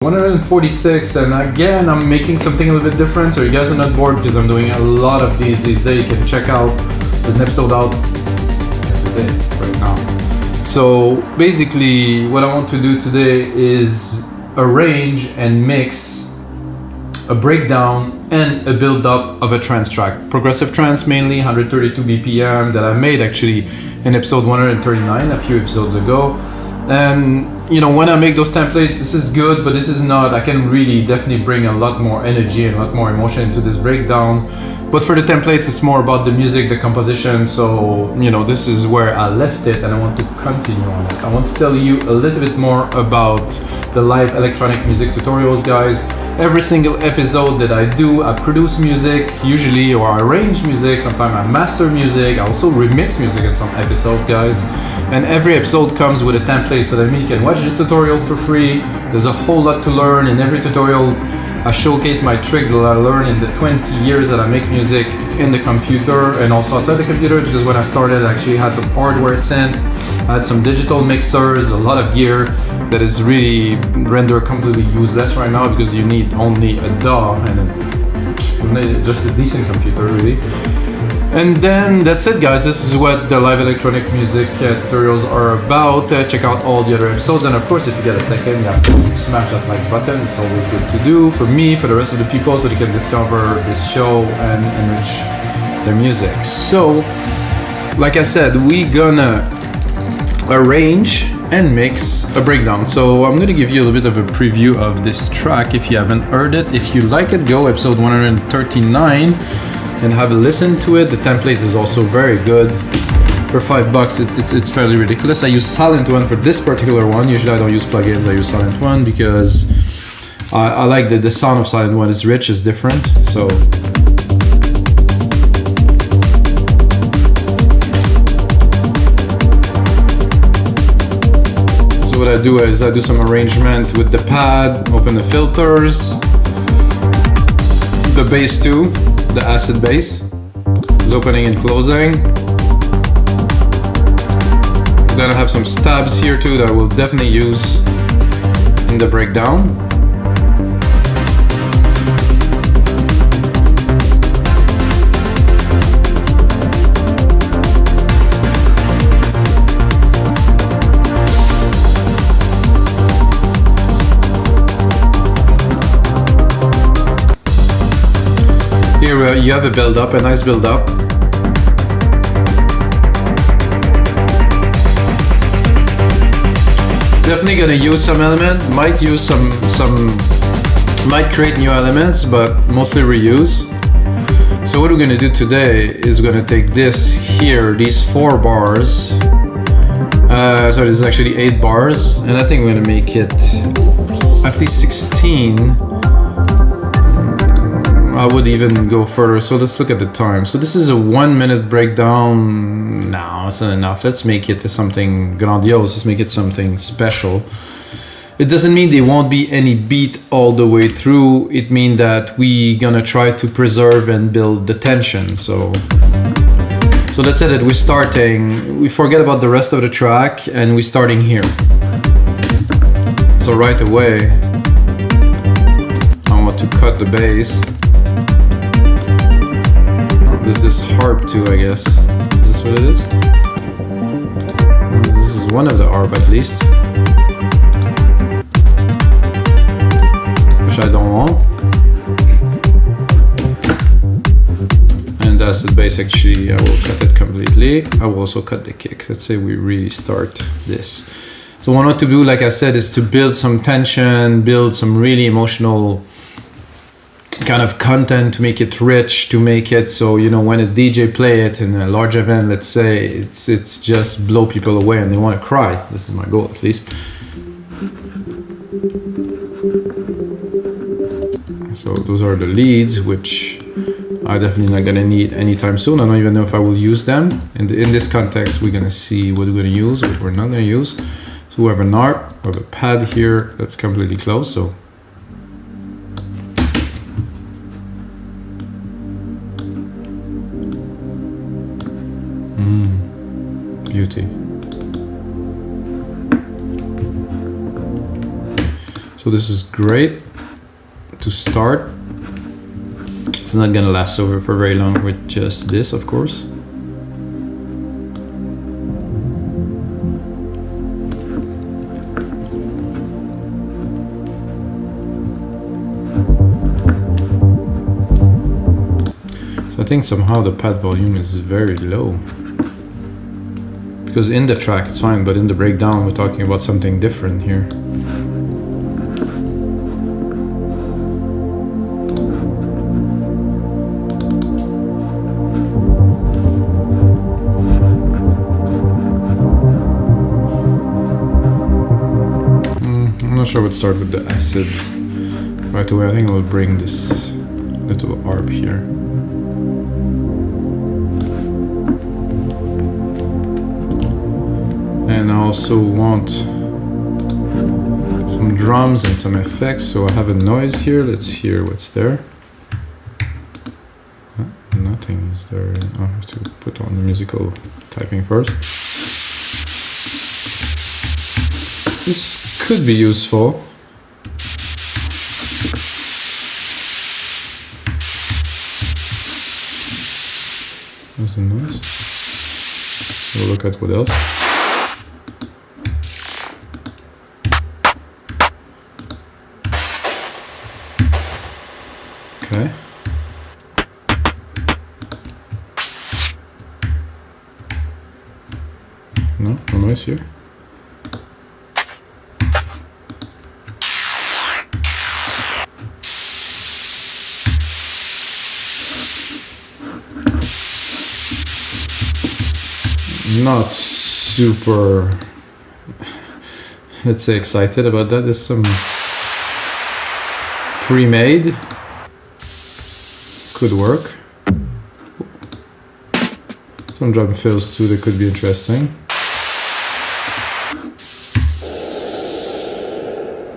146, and again I'm making something a little bit different, so you guys are not bored because I'm doing a lot of these days. You can check out, there's an episode out every day right now. So basically what I want to do today is arrange and mix a breakdown and a build up of a trance track. Progressive trance mainly, 132 BPM, that I made actually in episode 139 a few episodes ago. And you know, when I make those templates, this is good, but this is not. I can really definitely bring a lot more energy and a lot more emotion into this breakdown. But for the templates, it's more about the music, the composition. So, you know, this is where I left it and I want to continue on it. I want to tell you a little bit more about the live electronic music tutorials, guys. Every single episode that I do, I produce music usually, or I arrange music. Sometimes I master music. I also remix music in some episodes, guys. And every episode comes with a template so that you can watch the tutorial for free. There's a whole lot to learn. In every tutorial, I showcase my trick that I learned in the 20 years that I make music in the computer and also outside the computer, because when I started, I actually had some hardware synth, I had some digital mixers, a lot of gear that is really rendered completely useless right now because you need only a DAW and just a decent computer, really. And then that's it, guys. This is what the live electronic music tutorials are about. Check out all the other episodes, and of course, if you get a second, you have to smash that like button. It's always good to do for me, for the rest of the people, so they can discover this show and enrich their music. So, like I said, we gonna arrange and mix a breakdown. So I'm gonna give you a little bit of a preview of this track if you haven't heard it. If you like it, go episode 139 and have a listen to it. The template is also very good. For $5, it's fairly ridiculous. I use Silent One for this particular one. Usually I don't use plugins, I use Silent One because I like the sound of Silent One. It's rich, it's different. So what I do is I do some arrangement with the pad, open the filters, the bass too, the acid bass is opening and closing. Then I have some stabs here too that I will definitely use in the breakdown. Here you have a build-up, a nice build-up. Definitely gonna use some element, might use might create new elements, but mostly reuse. So what we're gonna do today is we're gonna take this here, these 4 bars. So this is actually 8 bars, and I think we're gonna make it at least 16. I would even go further, so let's look at the time. So this is a 1-minute breakdown. No, it's not enough. Let's make it something grandiose. Let's make it something special. It doesn't mean there won't be any beat all the way through. It means that we gonna try to preserve and build the tension. So that's it. We're starting. We forget about the rest of the track and we're starting here. So right away, I want to cut the bass. There's this harp too, I guess. Is this what it is? This is one of the harp at least. Which I don't want. And that's the bass actually, I will cut it completely. I will also cut the kick. Let's say we really start this. So what I want to do, like I said, is to build some tension, build some really emotional kind of content, to make it rich, to make it so, you know, when a DJ play it in a large event, let's say, it's just blow people away and they want to cry. This is my goal, at least. So those are the leads, which I definitely not gonna need anytime soon. I don't even know if I will use them. In this context, we're gonna see what we're gonna use, what we're not gonna use. So we have an harp, we have a pad here that's completely closed. So beauty. So this is great to start. It's not gonna last over for very long with just this, of course. So I think somehow the pad volume is very low. Because in the track it's fine, but in the breakdown we're talking about something different here. I'm not sure I would start with the acid right away. I think I will bring this little arp here. And I also want some drums and some effects, so I have a noise here. Let's hear what's there. Nothing is there. I have to put on the musical typing first. This could be useful. There's a noise. We'll look at what else. Okay. No noise here. Not super, let's say, excited about that. There's some pre-made. Could work. Some drum fills too that could be interesting.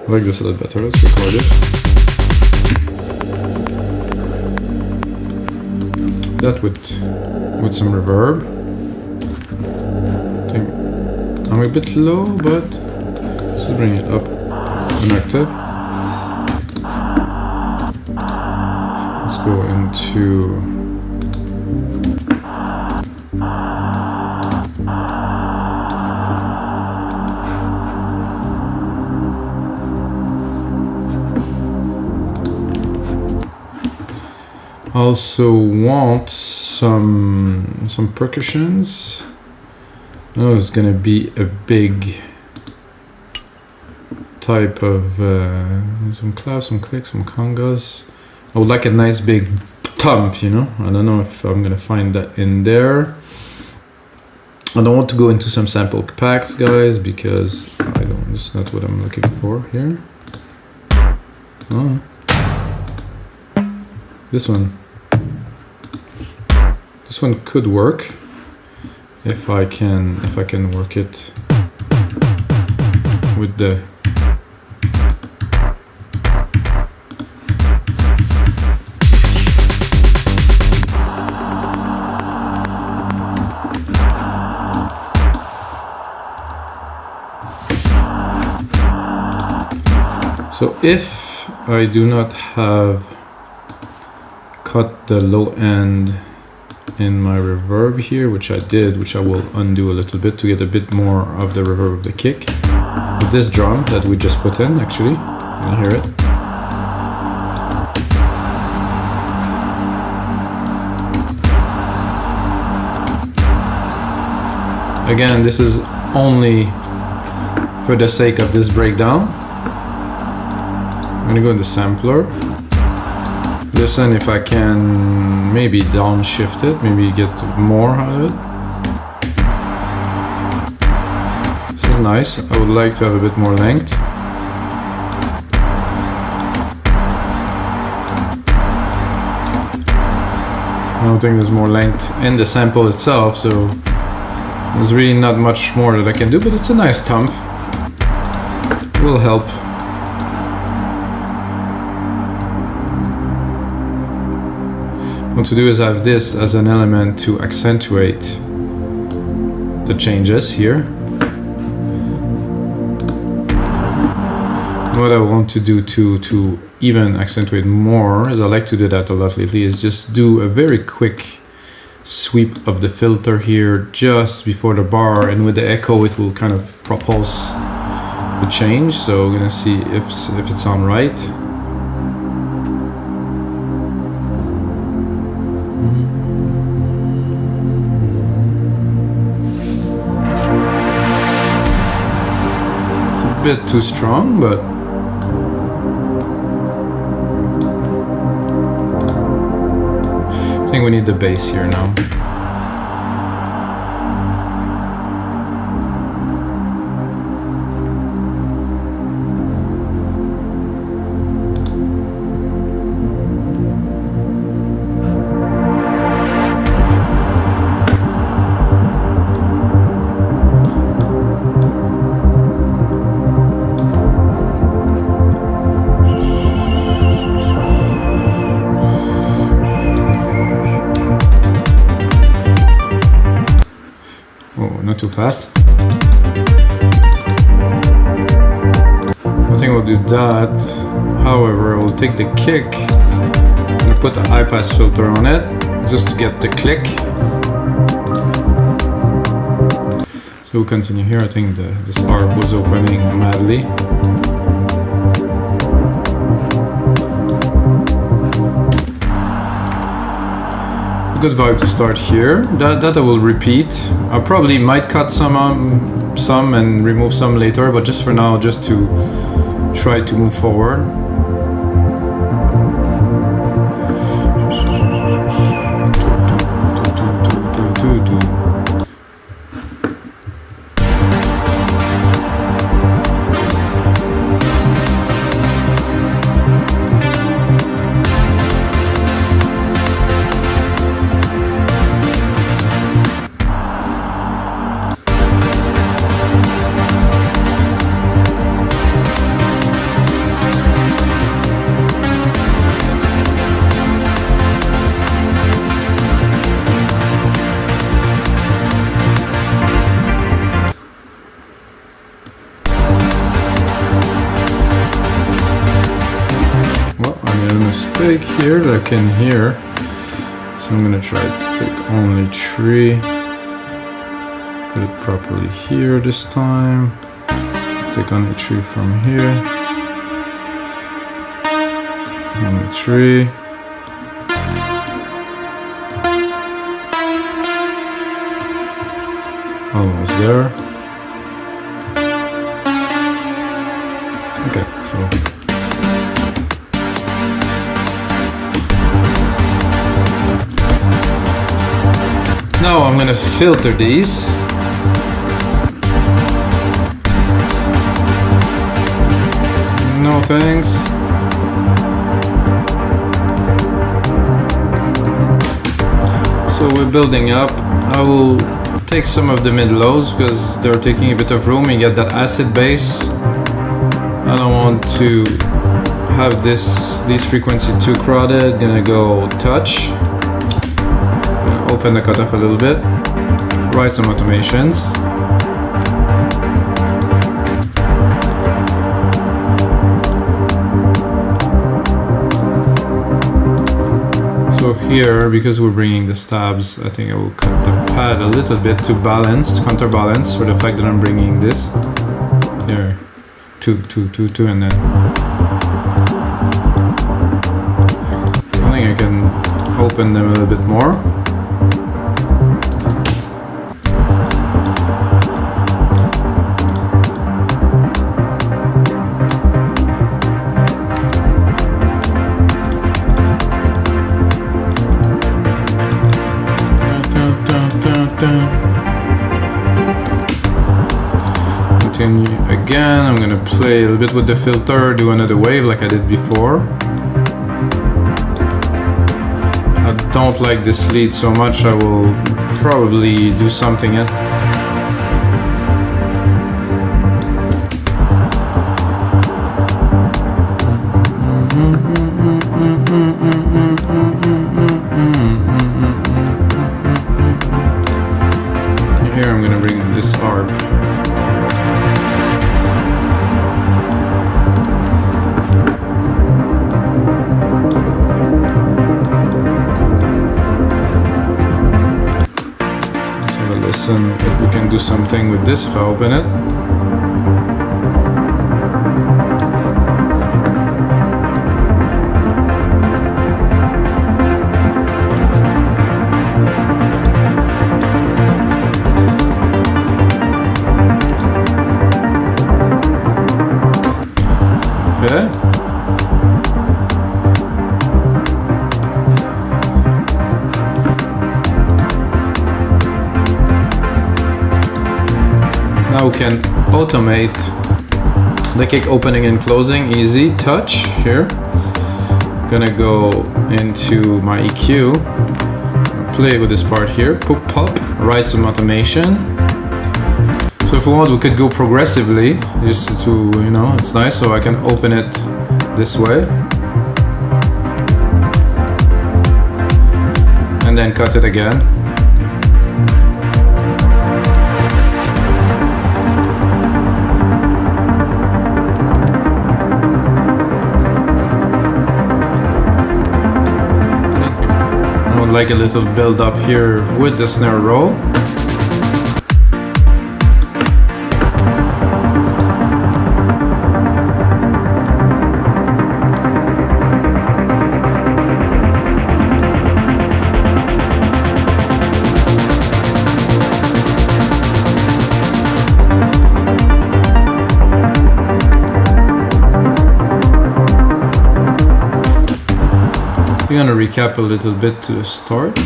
I like this a lot better. Let's record it. That with some reverb. I think I'm a bit low, but let's bring it up an octave. Let's go into also want some percussions. I know it's gonna be a big type of some claps, some clicks, some congas. I would like a nice big thump, you know. I don't know if I'm gonna find that in there. I don't want to go into some sample packs, guys, because it's not what I'm looking for here. Oh. This one could work if I can work it with the So if I do not have cut the low end in my reverb here, which I did, which I will undo a little bit to get a bit more of the reverb of the kick, with this drum that we just put in, actually, you can hear it. Again, this is only for the sake of this breakdown. I'm gonna go in the sampler. Listen if I can maybe downshift it, maybe get more out of it. This is nice. I would like to have a bit more length. I don't think there's more length in the sample itself, so there's really not much more that I can do, but it's a nice thump. It will help. What to do is have this as an element to accentuate the changes here. what I want to do to even accentuate more, as I like to do that a lot lately, is just do a very quick sweep of the filter here just before the bar, and with the echo it will kind of propulse the change. So we're gonna see if it sounds right. It's a bit too strong, but I think we need the bass here now. Not too fast. I think we'll do that. However, we'll take the kick and put the high pass filter on it just to get the click. So we'll continue here. I think this arc was opening madly. Good vibe to start here. That I will repeat. I probably might cut some and remove some later, but just for now, just to try to move forward. Mistake here that I can hear, so I'm gonna try to take only 3, put it properly here this time, take only 3 from here, only 3, almost there. Okay, so now I'm gonna filter these. No thanks. So we're building up. I will take some of the mid-lows because they're taking a bit of room. You get that acid bass. I don't want to have these frequencies too crowded. Gonna go touch. Open the cutoff a little bit, write some automations. So here, because we're bringing the stabs, I think I will cut the pad a little bit to counterbalance for the fact that I'm bringing this here, 2, and then I think I can open them a little bit more. Continue again. I'm gonna play a little bit with the filter, do another wave like I did before. I don't like this lead so much, I will probably do something else. Here I'm gonna bring this arp. if we can do something with this if I open it. Okay. Now we can automate the kick opening and closing, easy touch here. Gonna go into my EQ, play with this part here, pop, write some automation. So if we want, we could go progressively, just to, you know, it's nice, so I can open it this way. And then cut it again. I would like a little build up here with the snare roll. We're gonna recap a little bit to start.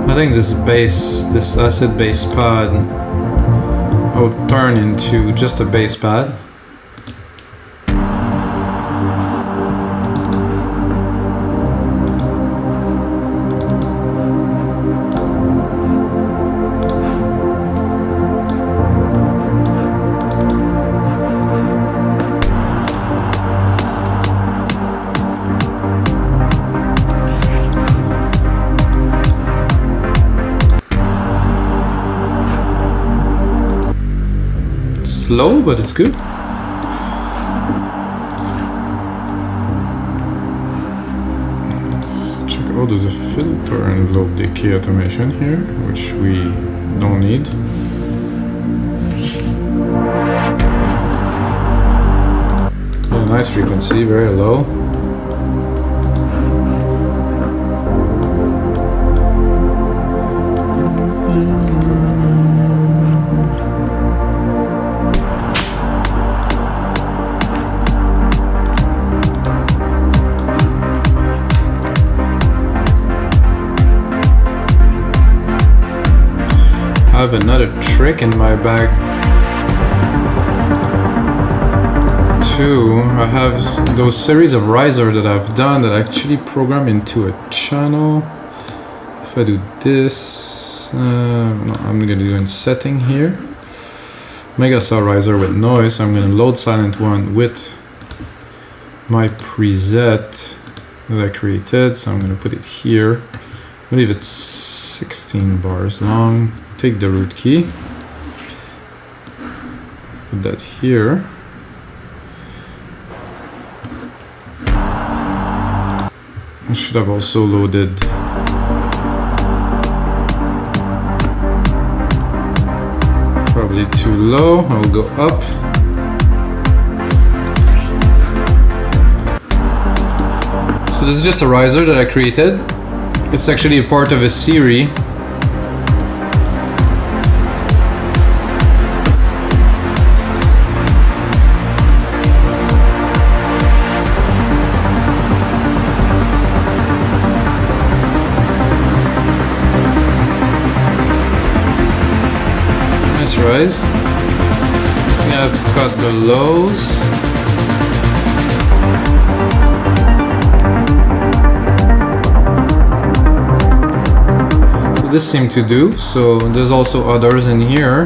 I think this bass, this acid bass pad, will turn into just a bass pad. Low, but it's good. Let's check out, there's a filter and low decay automation here, which we don't need. Yeah, nice frequency, very low. I have another trick in my bag too. I have those series of riser that I've done that actually program into a channel. If I do this, no, I'm gonna do in setting here. Mega saw riser with noise. I'm gonna load silent one with my preset that I created. So I'm gonna put it here. I believe it's 16 bars long. Take the root key, put that here. I should have also loaded probably too low. I'll go up. So this is just a riser that I created. It's actually a part of a series. Rise. We have to cut the lows. So this seemed to do. So there's also others in here.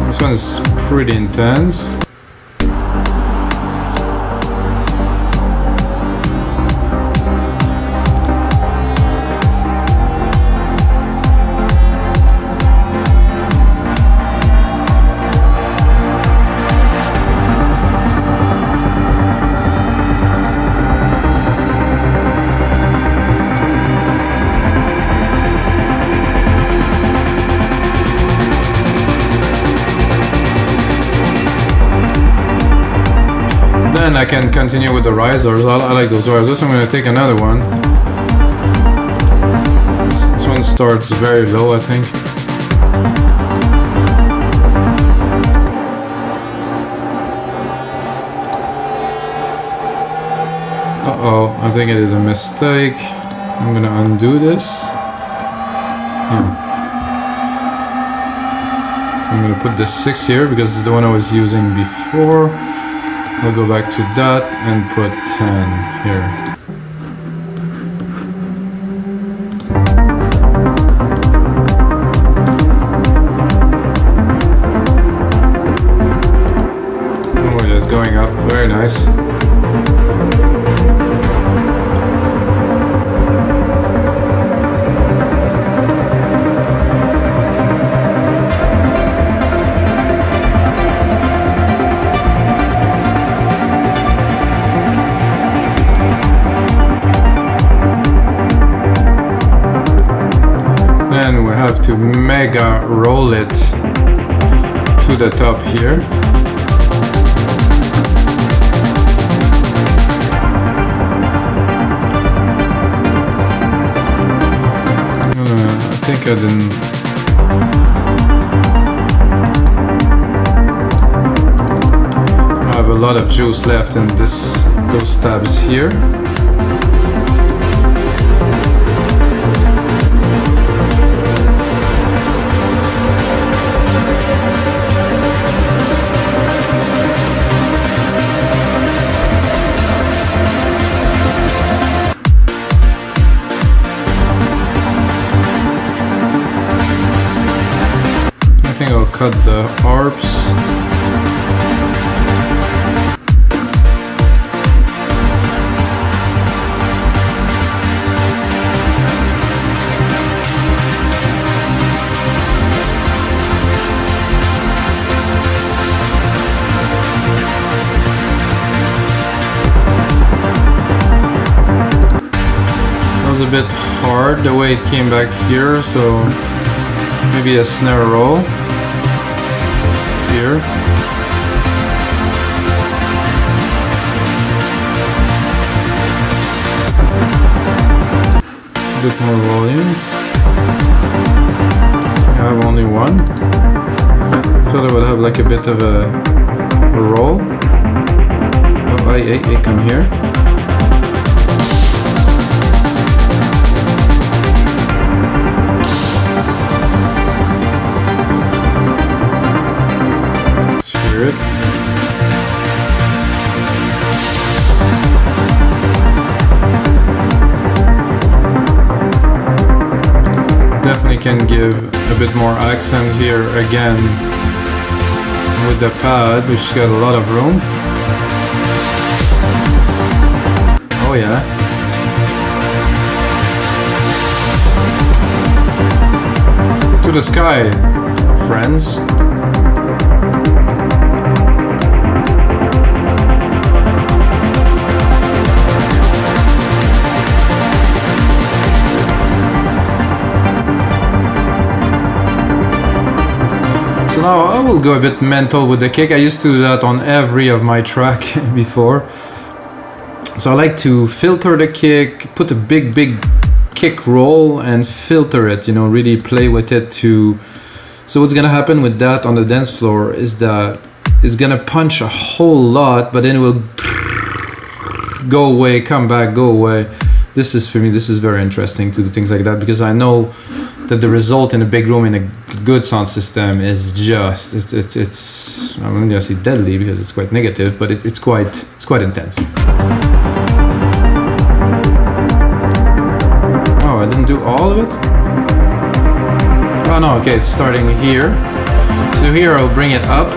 This one is pretty intense. then I can continue with the risers. I like those risers. I'm gonna take another one. This one starts very low, I think. Uh-oh, I think I did a mistake. I'm gonna undo this. Oh. So I'm gonna put this 6 here because it's the one I was using before. I'll go back to that and put 10 here. Oh, yeah, it's going up. Very nice. To mega roll it to the top here. I think I didn't. I have a lot of juice left in those tabs here. Cut the harps. That was a bit hard the way it came back here, so maybe a snare roll. Here. A bit more volume. I have only one. Thought I would have like a bit of a roll. Oh, I come here. It. Definitely can give a bit more accent here again with the pad, which got a lot of room. Oh yeah. To the sky, friends. So now I will go a bit mental with the kick. I used to do that on every of my track before. So I like to filter the kick, put a big kick roll and filter it, you know, really play with it to... So what's gonna happen with that on the dance floor is that it's gonna punch a whole lot, but then it will go away, come back, go away. This is, for me, this is very interesting to do things like that, because I know that the result in a big room in a good sound system is just, it's I'm not gonna say deadly because it's quite negative, but it's quite intense. Oh, I didn't do all of it? Oh no, okay, it's starting here. So here I'll bring it up.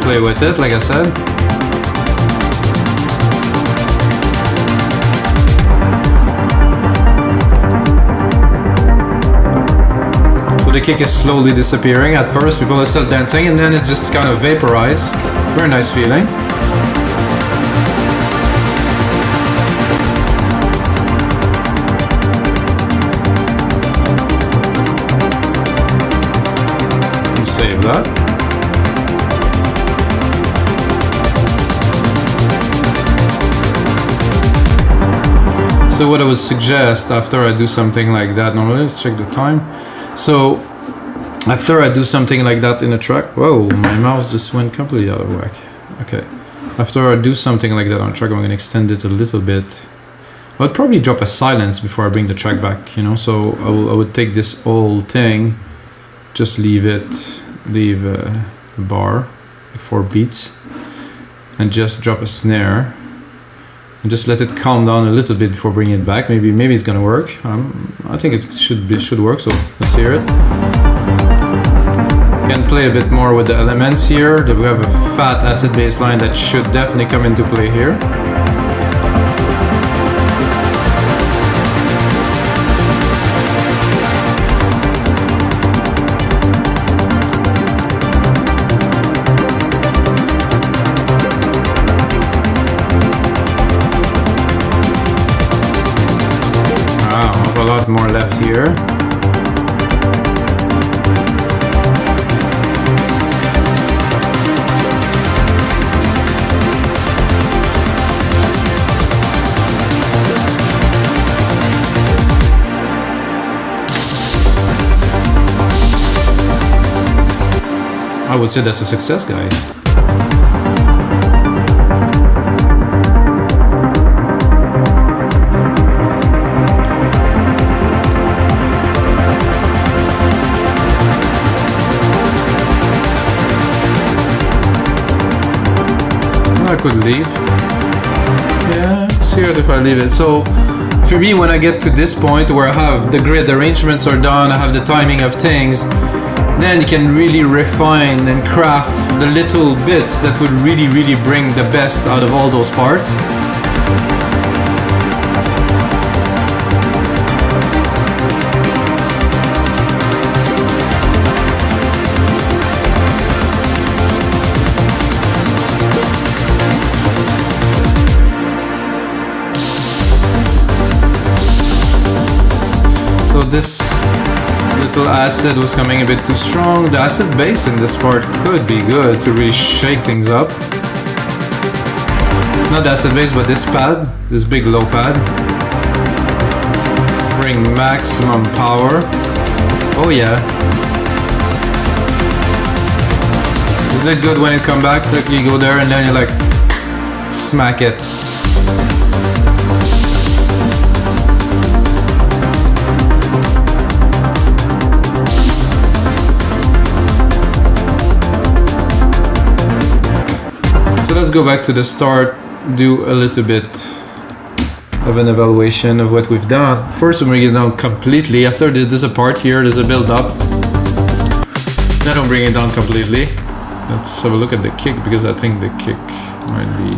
Play with it, like I said. So the kick is slowly disappearing. At first people are still dancing and then it just kind of vaporizes. Very nice feeling. that. So what I would suggest after I do something like that, now let's check the time. So after I do something like that in a track, whoa, my mouse just went completely out of whack. Okay, after I do something like that on a track, I'm gonna extend it a little bit. I would probably drop a silence before I bring the track back, you know, so I would take this whole thing, just leave a bar, like 4 beats, and just drop a snare. And just let it calm down a little bit before bringing it back. Maybe it's gonna work. I think it should work. So let's hear it. Can play a bit more with the elements here. We have a fat acid bass line that should definitely come into play here. More left here. I would say that's a success, guys. I could leave. Yeah, let's see if I leave it. So for me, when I get to this point where I have the grid arrangements are done, I have the timing of things, then you can really refine and craft the little bits that would really bring the best out of all those parts. This little acid was coming a bit too strong. The acid bass in this part could be good to really shake things up. Not the acid bass, but this pad, this big low pad. Bring maximum power. Oh yeah. Isn't it good when you come back, like you go there and then you like smack it. So let's go back to the start, do a little bit of an evaluation of what we've done. First, we bring it down completely. After there's a part here, there's a build up. Then I'll bring it down completely. Let's have a look at the kick, because I think the kick might be...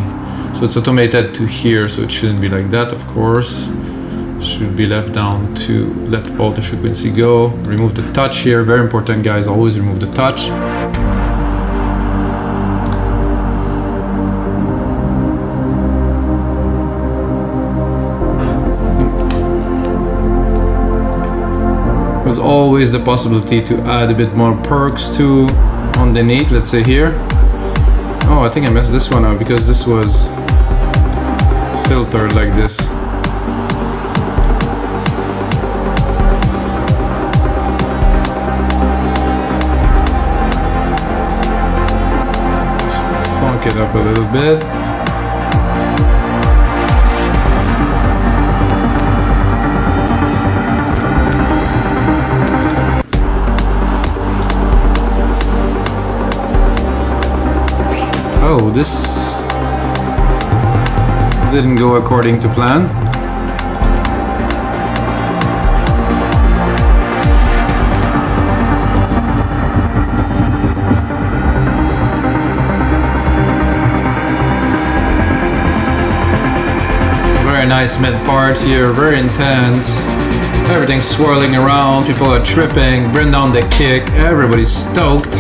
So it's automated to here, so it shouldn't be like that, of course. Should be left down to let all the frequency go. Remove the touch here, very important guys, always remove the touch. There's always the possibility to add a bit more perks to underneath, let's say here. Oh, I think I messed this one up because this was filtered like this. Just funk it up a little bit. Oh, this didn't go according to plan. Very nice mid part here, very intense. Everything's swirling around, people are tripping, bring down the kick, everybody's stoked.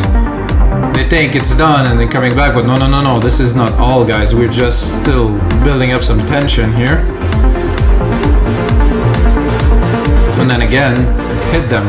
They think it's done and then coming back, but no, this is not all, guys. We're just still building up some tension here. And then again, hit them.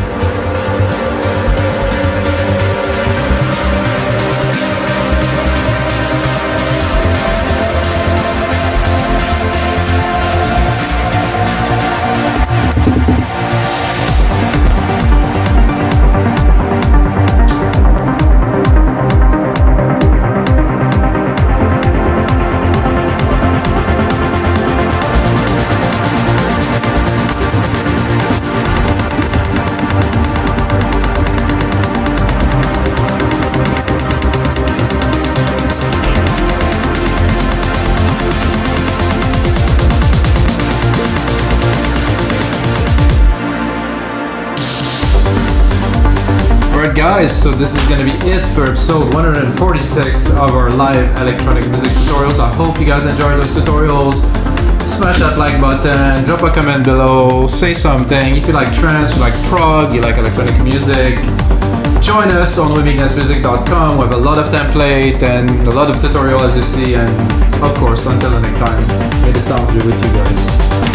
guys, so this is gonna be it for episode 146 of our live electronic music tutorials. I hope you guys enjoyed those tutorials. Smash that like button, drop a comment below, say something. If you like trance, you like prog, you like electronic music, join us on WMDMTHRL.com. We have a lot of template and a lot of tutorial as you see, and of course, until the next time, may the sounds be with you guys.